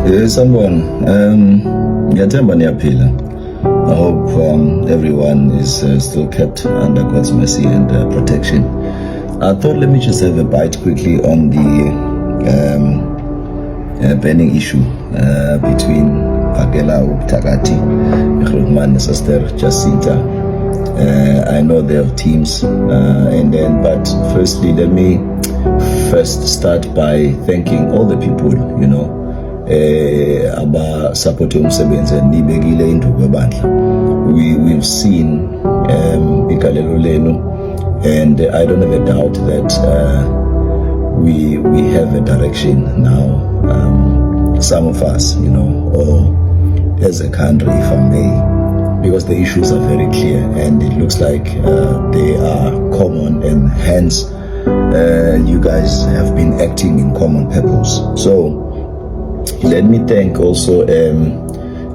Sanibona. Ngiyathemba niyaphila. I hope everyone is still kept under God's mercy and protection. I thought let me just have a bite quickly on the burning issue between Phakela Ubuthakathi, Grootman and Sister Jacinta. I know there are teams, but firstly, let me first start by thanking all the people, aba support umsebenzi nibekile induku ebandla. We've seen igalelo lenu, and I don't have a doubt that we have a direction now. Some of us, or as a country, if I may, because the issues are very clear and it looks like they are common, and hence you guys have been acting in common purpose. So let me thank also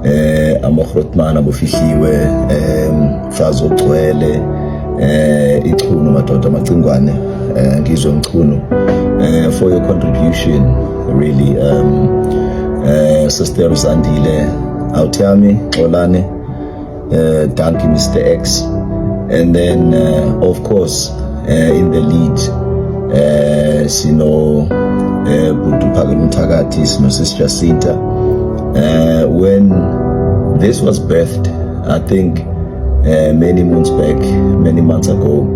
Grootman abofihliwe Mfazi Ogcwele ichunu madoda amacingwane ngizwe mchunu for your contribution really. Sister Sandile Autami Xolane, thank you Mr. X, and then of course in the lead Sino Butu Phakela Sino Sister Jacinta. When this was birthed, I think many months ago,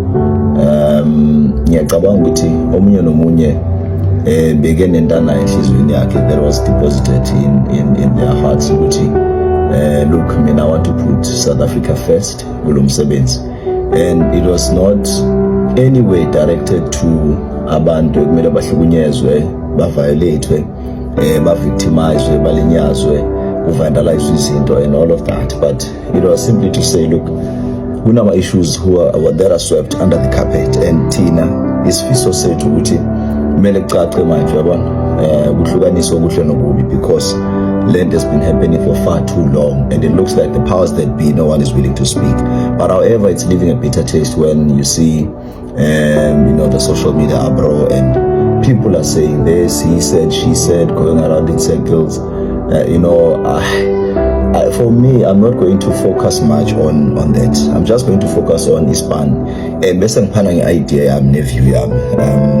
ngiyacabanga ukuthi omunye nomunye bekenentana enhlizweni yakhe that was deposited in their hearts ukuthi look, I want to put South Africa first kulo msebenzi, and it was not anyway directed to abantu ekumele bahlukunyezwe, baviolate, bavictimizwe, balinyazwe, kuvandalizwe izinto and all of that, but it was simply to say, look, kunama issues that are swept under the carpet, and thina isifiso sethu ukuthi kumele kucace manje yabona kuhlukaniswa okuhle nokubi, because land has been happening for far too long, and it looks like the powers that be, no one is willing to speak. But however, it's leaving a bitter taste when you see the social media abro, and people are saying this, he said, she said, going around in circles. For me, I'm not going to focus much on that. I'm just going to focus on Ispan. And bese ngiphana nge-idea yami neview yami.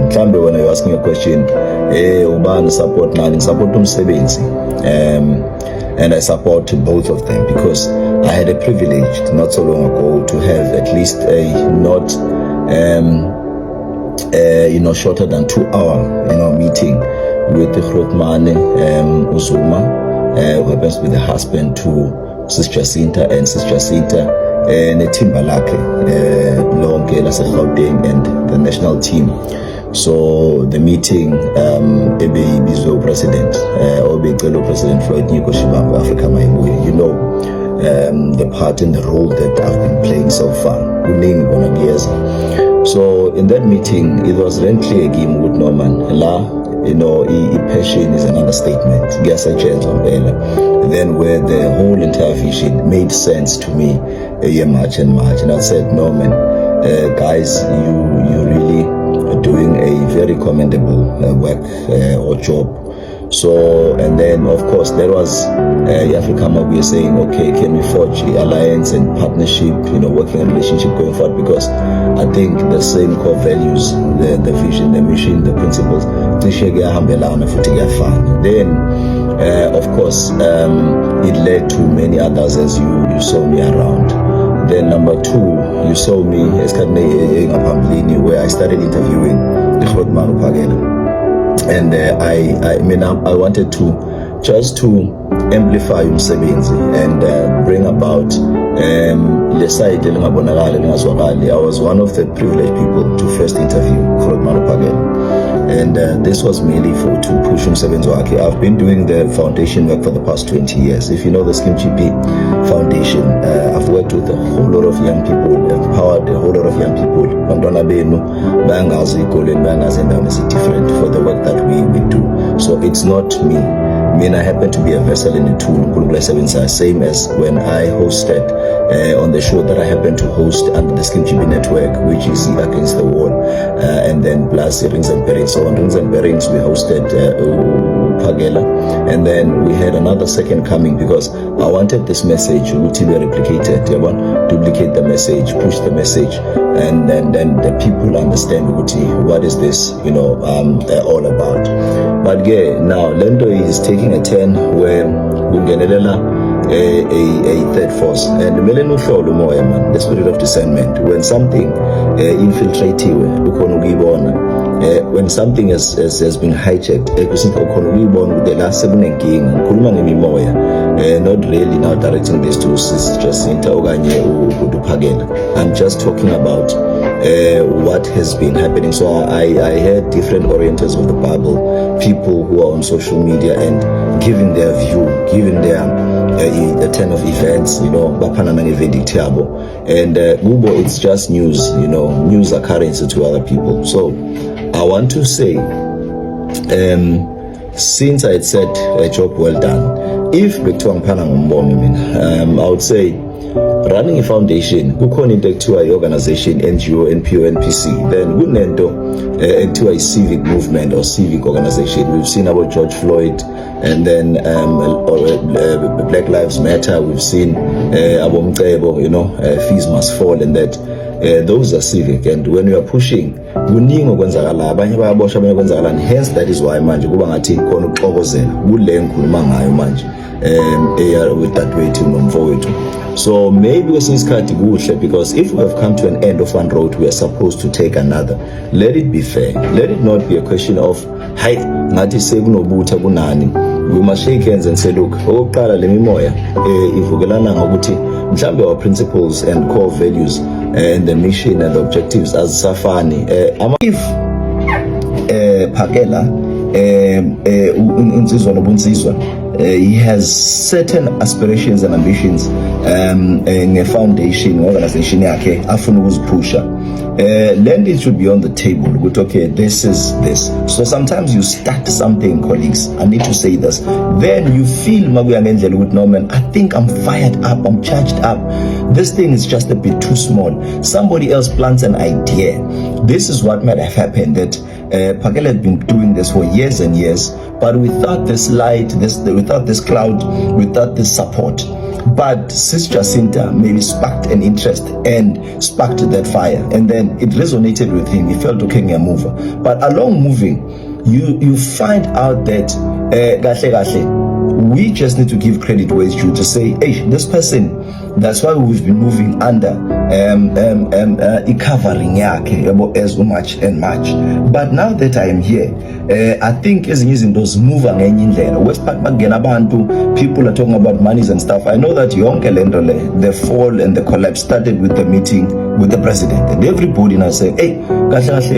Mhlambe when you're asking a question, ubani support nani? Ngisupport umsebenzi. And I support both of them because I had a privilege not so long ago to have at least a not shorter than 2 hour meeting with the Grootman Uzuma, who happens to be the husband to Sister Jacinta, and Sister Jacinta nethimba lakhe lonke lase-Gauteng and the national team. So the meeting ebeyibizwe upresident obeyicela upresident Floyd Nyiko Shivambu Africa Mayibuye, the part and the role that I've been playing so far kuningi bona kuyeza. So in that meeting it was very clear game with Norman la passion is an understatement. Then where the whole entire vision made sense to me March, and I said, no man, guys, you really are doing a very commendable work or job. So, and then of course there was Africa Mabuye saying, okay, can we forge alliance and partnership, working a relationship going forward, because I think the same core values, the vision, the mission, the principles, then of course it led to many others as you saw me around. Then number 2, you saw me where I started interviewing the Grootman Phakela. And I wanted to just to amplify umsebenzi and bring about le side elingabonakali elingazwakali. I was one of the privileged people to first interview Grootman Phakela, and this was merely to push umsebenzi wakhe. I've been doing the foundation work for the past 20 years. If you know the Slim GP Foundation, I've worked with a whole lot of young people, empowered a whole lot of young people. Bantwana benu bayangazi ikoleni, bayangazi endaweni is different for the work that we do. So it's not me. I happen to be a vessel in a tool, same as when I hosted on the show that I happen to host under the Slim GB network, which is Against the Wall, and then plus Rings and Bearings. So on Rings and Bearings, we hosted Pagela, and then we had another second coming because I wanted this message to be replicated. I want to duplicate the message, push the message, and then the people understand what is this, all about. But yeah, now Lendo is taking a turn where Bungenelela a third force, and the spirit of discernment. When something when something has been hijacked, not really now directing this to Sister Jacinta okanye uPhakela. I'm just talking about what has been happening. So I heard different orienters of the Bible, people who are on social media and giving their view, giving their the turn of events, bapanamani verdict yabo, and it's just news, news occurrence to other people. So I want to say, since I had said a job well done, if I would say running a foundation, kukhona into ekuthiwa i-organization, NGO, NPO, NPC, then kunento ekuthiwa i-civic movement or civic organization. We've seen about George Floyd, and then Black Lives Matter. We've seen Abomcebo, fees must fall, and that those are civic. And when we are pushing, kuningi okwenzakala, abanye bayaboshwa, abanye kwenzakala, and hence that is why manje kuba ngathi khona ukuxokozela kule ngikhuluma ngayo manje with that way nomfowethu. So maybe kwesinye isikhathi kuhle, because if we have come to an end of one road, we are supposed to take another. Let it be fair. Let it not be a question of hayi ngathi sekunobutha kunani. We must shake hands and say, look, okokuqala le mimoya ivukelana ngokuthi mhlambe our principles and core values and the mission and the objectives azisafani. If Phakela unsizwa nobunsizwa, he has certain aspirations and ambitions nge-foundation, organization yakhe afuna ukuzipusha. Then it should be on the table. But okay, this is this. So sometimes you start something, colleagues, I need to say this. Then you feel, no man, I think I'm fired up, I'm charged up. This thing is just a bit too small. Somebody else plants an idea. This is what might have happened, that Phakela had been doing this for years and years, but without this light, without this cloud, without this support. But Sister Jacinta maybe sparked an interest and sparked that fire, and then it resonated with him. He felt okay, I'm a mover. But along moving, you find out that we just need to give credit where it's due, to say, hey, this person, that's why we've been moving under covering as much and much. But now that I am here, I think as using those moving people are talking about monies and stuff. I know that the fall and the collapse started with the meeting with the president, and everybody now saying, hey,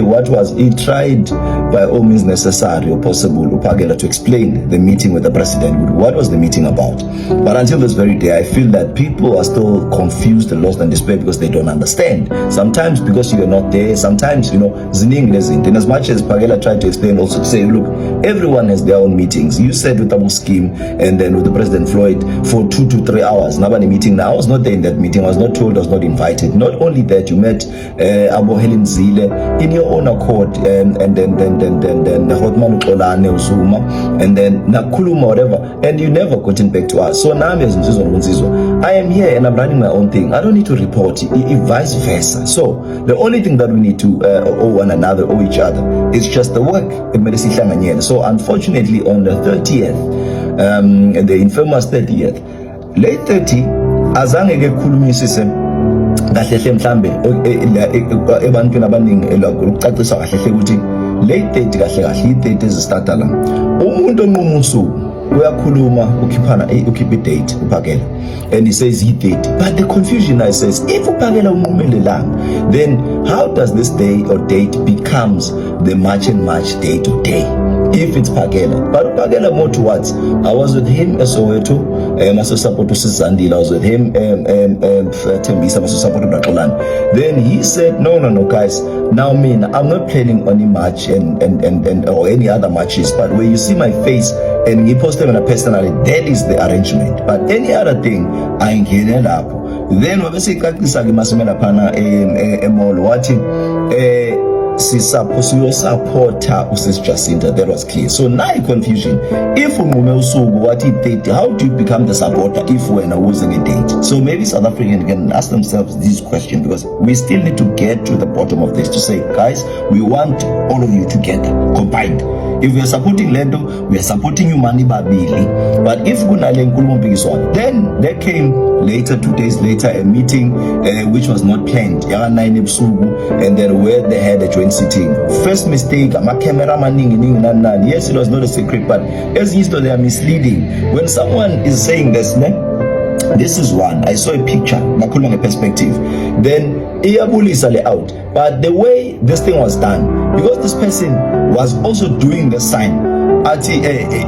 what was he tried by all means necessary or possible Phakela to explain the meeting with the president. What was the meeting about? But until this very day, I feel that people are still confused and lost and despair because they don't understand. Sometimes because you're not there, sometimes ziningi lezinto. And as much as Phakela tried to explain, also to say, look, everyone has their own meetings. You said with Abu Scheme and then with the President Floyd for 2 to 3 hours. Nabani meeting. Now I was not there in that meeting. I was not told, I was not invited. Not only that, you met Abu Helen Zile in your own accord, and then Hotman Ukolane Uzuma, and then Nakuluma, whatever, and you never gotten back to us. So now I am here and I'm running my own thing. I don't need to report, vice versa. So the only thing that we need to owe one another, owe each other, is just the work. So unfortunately on the 30th, the infamous 30th, late 30, azange ke khulumisise kahle hle mhlambe ebantwini abaningi ukucacisa kahle hle ukuthi late 30 kahle kahle i-date ezistarta la umuntu onquma usuku uyakhuluma ukhipha i-date uPhakela, and he says i-date, but the confusion now says if uPhakela unqumele la, then how does this day or date becomes the March and March date or day if it's Phakela? But Phakela more towards, I was with him Soweto, maso support to Sizandile, I was with him Tembisa maso support to Braxolani. Then he said no guys, now I'm not planning on any match and or any other matches, but when you see my face and he posted on a personally, that is the arrangement. But any other thing I get it up Then wabesicacisa ke masimela phana emall wathi supporter uSis Jacinta. That was clear. So now confusion. If unqume usuku wathi 30, how do you become the supporter if wena using a date? So maybe South Africans can ask themselves this question, because we still need to get to the bottom of this to say, guys, we want all of you together, combined. If we are supporting Lendo, we are supporting you Mani Babili. But if kunale nkulumo mpikiswano, then there came later, 2 days later, a meeting which was not planned. And then where they had a joint sitting. First mistake, my camera maning. Yes, it was not a secret, but as you know, they are misleading. When someone is saying this, this is one. I saw a picture, a perspective. Then Iyabulisa out. But the way this thing was done, because this person was also doing the sign,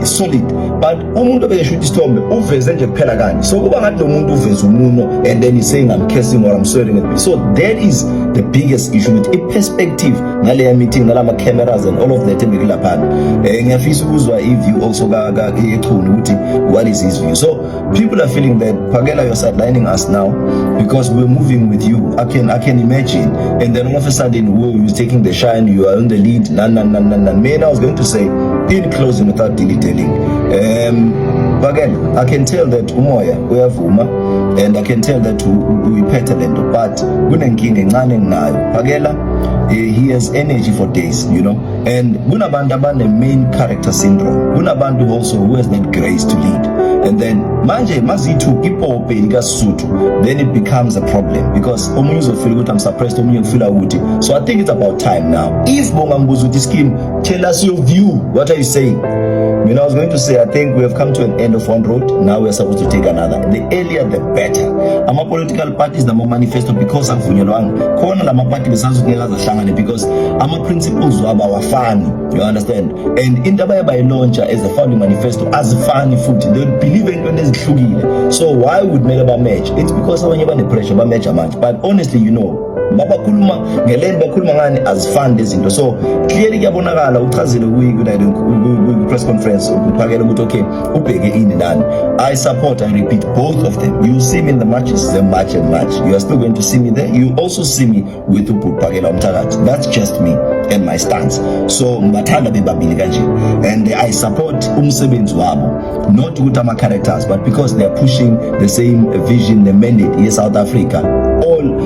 solid, but umuntu obekeshuthi isithombe uveze nje kuphela kanje, so kuba ngathi lo muntu uveze umuno and then he's saying I'm cursing or I'm swearing at me. So that is the biggest issue with a perspective ngale meeting nalama cameras and all of that emikulaphana. Ngiyafisa ukuzwa i-view also ka echuni ukuthi what is his view. So people are feeling that Phakela, you're sidelining us now because we're moving with you. I can imagine, and then all of a sudden you're taking the shine, you are on the lead. Man, I was going to say in closing without dilly-dallying, again, I can tell that umoya uyavuma, and I can tell that uyiphethe lento, but kunenkinga encane nayo Phakela. He has energy for days, you know, and kunabantu abane main character syndrome, kunabantu also who has that grace to lead, and then manje mazithi ipope likasuthu, then it becomes a problem because omunye uzofila ukuthi I'm suppressed, omunye ufila ukuthi. So I think it's about time now. If bongambuza ukuthi scheme, tell us your view. What are you saying? I was going to say, I think we have come to an end of one road. Now we are supposed to take another. The earlier, the better. Ama political parties, the more manifesto, because of Vunyelwang. Kona lama party because ama principles waba wafani. You understand? And in the by launcher as a founding manifesto, as a funny food, they believe in when there's hlugile. So why would Melaba match? It's because when you have the pressure, but match a match. But honestly, you know, baba kuluma ngelento bakhuluma ngani azifani lezi zinto. So clearly kuyabonakala uchazile ku press conference uphakela ukuthi okay ubheke ini nani. I support, I repeat, both of them. You see me in the matches, the match and match. You are still going to see me there. You also see me with uPhakela Umthakathi. That's just me and my stance. So mbathanda bebabili kanje, and I support umsebenzi wabo, not ukuthi ama characters, but because they are pushing the same vision, the mandate in South Africa, all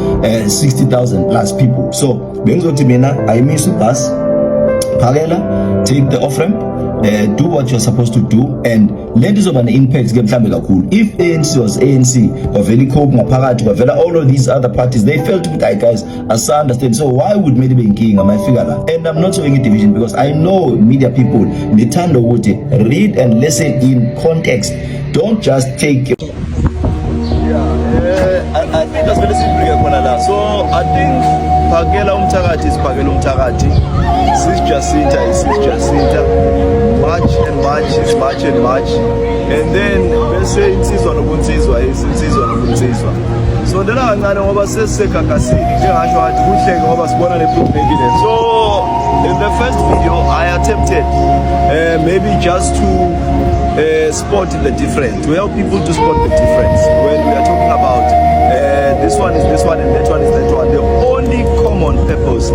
60,000 plus people. So bengizothi mina I miss bus Phakela, take the off ramp, do what you're supposed to do, and let us have an impact ke mhlambe kakhulu. If ANC was ANC, bavela iCope ngaphakathi, bavela all of these other parties, they felt with guys as I understand. So why would maybe be inking my figure? And I'm not showing a division because I know media people nithanda ukuthi read and listen in context. Don't just take it. I think that's very simple. So I think Phakela Umthakathi is Phakela Umthakathi, Sis Jacinta is Sis Jacinta, March and March is March and March, and then bese insizwa nobunsizwa insizwa nobunsizwa. So then kancane ngoba sesegagazini njengasho athi kuhleke ngoba sibona le-improvement. So in the first video I attempted maybe just to spot the difference, to help people to spot the difference when we are talking about this one is this one and that one is that one. The only common purpose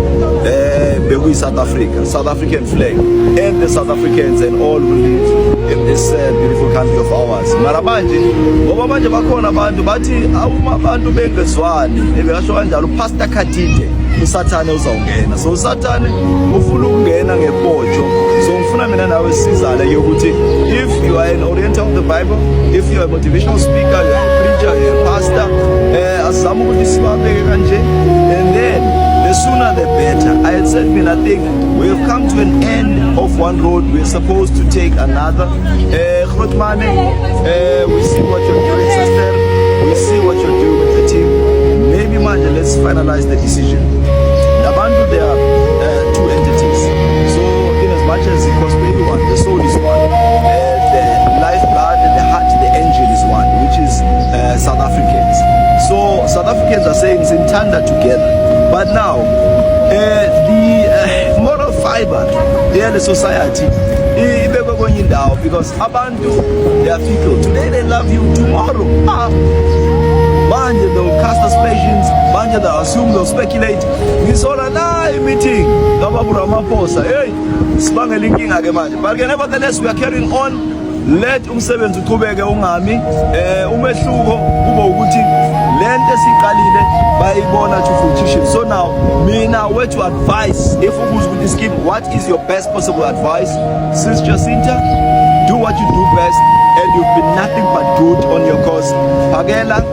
be South Africa, South African flag, and the South Africans and all who live in this beautiful country of ours. Marabanje ngoba manje bakhona abantu bathi awuma abantu bengezwani ebekasho kanjalo Pastor Khatide usathane uzawungena. So usathane ufuna ukungena ngepotsho. So ngifuna mina nawe sizale yokuthi if you are an oriental of the Bible, if you are a motivational speaker, you are a preacher, you are a pastor, asizama ukuthi sibabeke kanje, and then the sooner the better. I had said, I think we have come to an end of one road. We're supposed to take another. Grootmane, we see what you're doing, sister. We see what you're doing with the team. Maybe, man, let's finalize the decision. Nabantu, there are two entities. So, in as much as it costs maybe one, the soul is one. The lifeblood and the heart, the engine is one, which is South Africans. So, South Africans are saying Sintanda together. But now, the moral fiber, they are the society. Because abantu, they are fickle. Today they love you, tomorrow. manje they'll cast aspersions, manje they'll assume, they'll speculate. Ngisola la meeting kaBaba Ramaphosa, hey sibangela inkinga ke manje. But nevertheless we are carrying on. Let umsebenzi uqhubeke ungami. Umehluko kuba ukuthi lento esiqalile bayibona to fruition. So now mina wethu advice, if ubuza ukuthi scheme, what is your best possible advice? Sis Jacinta, do what you do best, and you've been nothing but good on your cause. Phakela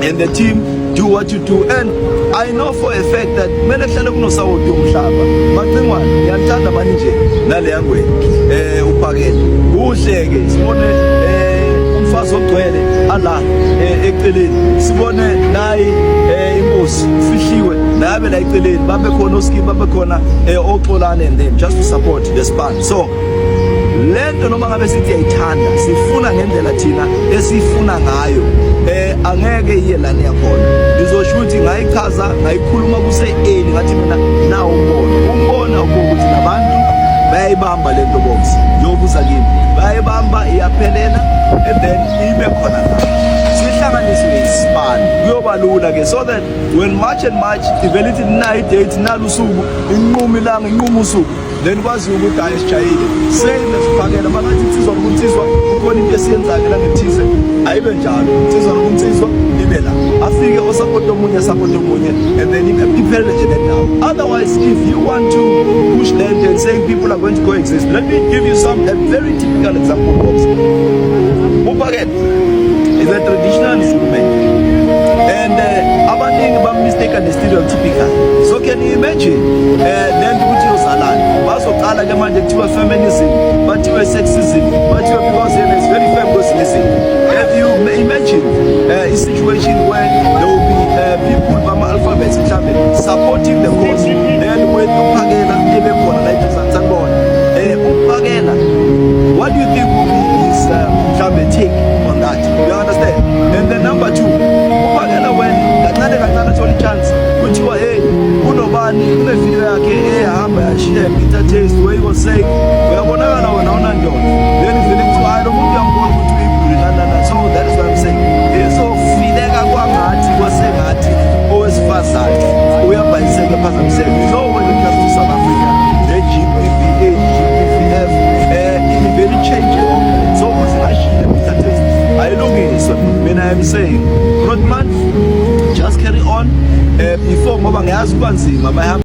and the team, do what you do. And I know for a fact that mele hlale kunosawoti umhlaba. Macingwane ngiyantanda manje nale yangwe uphakela. Uhleke sibone umfazi ogcwele ala eceleni. Sibone nayi inkosi ufihliwe nabe la eceleni. Babe khona oskip, babe khona oxolane and them just to support the span. So lento noma ngabe sithi ayithanda sifuna ngendlela thina esifuna ngayo angeke iye lana yakhona. Ngizosho ukuthi ngayichaza ngayikhuluma kuse-eli ngathi mina nawo umbono ukuthi nabantu bayayibamba lento box yobuza kimi bayayibamba iyaphelela and then ibe khona sihlanganisiwe isibani kuyoba lula ke, so that when March and March ivelithi night date nalusuku inquma ilanga inquma usuku then kwazi ukuthi hayi sijayile same siphakela makathi insizwa nokunsizwa ukhona into esiyenzayo la ngethize ayibe njalo insizwa nokunsizwa ibe la afike osupport omunye and then iphelele nje now. Otherwise if you want to push land and say people are going to coexist, let me give you a very typical example box. Uphakela is a traditional instrument and abaningi bamistake the stereotypical. So can you imagine then ukuthi yozalana bazoqala ke manje kuthiwa feminism, bathiwe sexism, bathiwe because it's very feminism. Have you imagine a situation where there will be people bama alphabets mhlambe supporting the cause and with uphakela ebe khona la isanibona uphakela, what do you think will be his mhlambe take on that? You understand? And then number two, uphakela when kancane thola chance kuthiwa hey kunobani kune video yakhe ehamba yashiya Peter Taste where he was saying uyabonakala wena una ndoda, then vele kuthiwa hayi lo muntu uyambona ukuthi uyibhuli na. So that is what I'm saying. Izofileka kwangathi kwasengathi owesifazane uyabhayiseka phazamiseka. You know when it comes to South Africa the GBVA GBVF very changing. So uzingashile Peter Taste ayilungiswa. Mina I'm saying Rodman, just carry on before ngoba ngiyazi kwanzima bayahamba.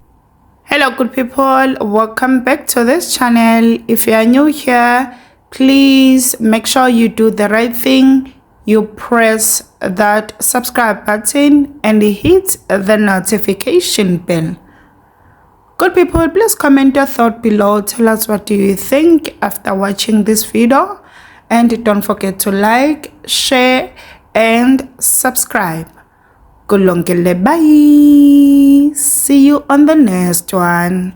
Hello good people, welcome back to this channel. If you are new here, please make sure you do the right thing. You press that subscribe button and hit the notification bell. Good people, please comment your thought below. Tell us what do you think after watching this video, and don't forget to like, share and subscribe. Kulongile, bye. See you on the next one.